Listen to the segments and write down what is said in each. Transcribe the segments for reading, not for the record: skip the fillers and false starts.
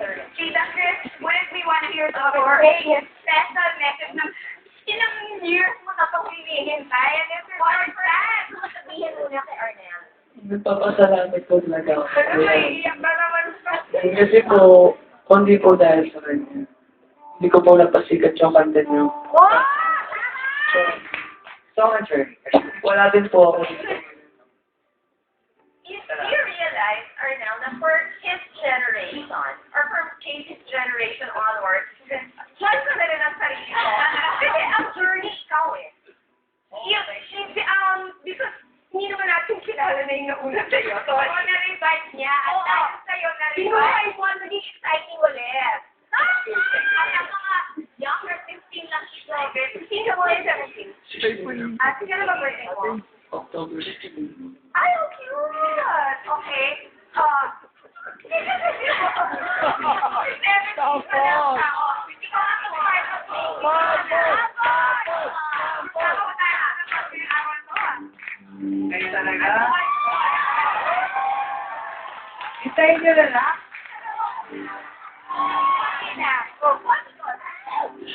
Tita Chris, wouldn't we want to hear the great special message ng ilang years mo na itong hinihintay? And if you're one fan, sabihin muna kay Arnel. Nagpapasalamat po talaga ako. Ano ba, iiyak na naman sa... Kasi po, kundi po dahil sa kanya. Hindi ko po napasikat yung content niyo. Oh! So much, sir. Wala din po ako. You realize, Arnel, na for his generation, or for Casey's generation onwards, choice ko na rin ang sarili ko. Kasi ang journey ikaw eh. Because hindi naman natin kilala na yung nauna sa'yo. So, na-revive niya at dahil sa'yo na-revive. Pinuhay mo, naging exciting ulit. At ang mga younger 15 lang siya. 15 ka mo yung 17. At sige na ba birthday mo? October 16. Ay, oh, cute! Okay. Kayo talaga? Isayin nyo na lang?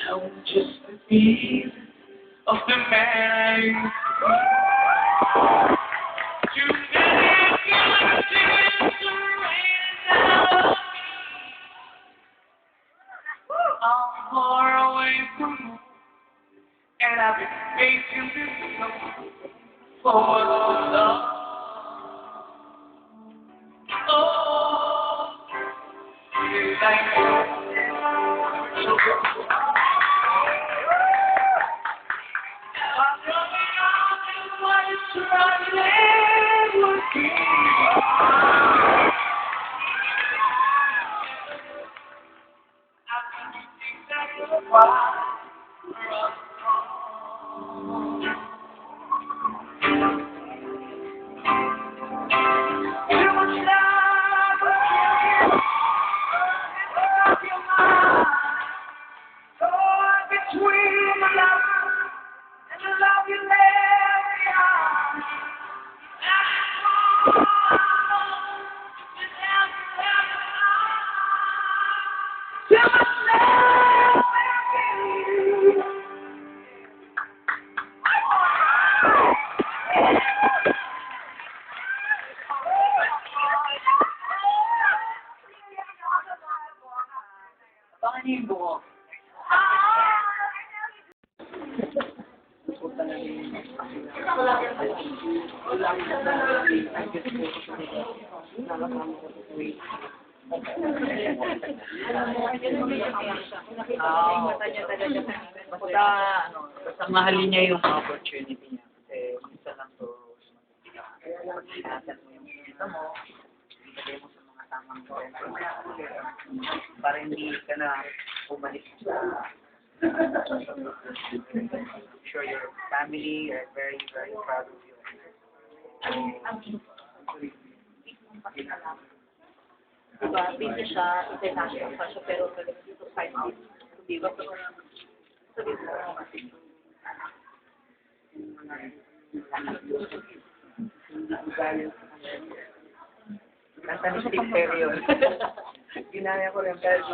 I want just a piece of the man. I'm far away from home, and I've been facing this alone for so long. Oh, yes, I know. I'm running out and what is running would be. Paano yung buhok? Basta mahalin niya yung opportunity niya. Kasi isa lang to. Ingatan mo yung kita mo. Ilagay mo sa mga tamang para hindi ka na bumalik sa I'm sure your family are very, very proud of you. Diba, busy siya, international pa siya, pero dito 5 days. Diba? Sabi mo, Nasa ni Steve Perry yun. Ginaya ko rin pero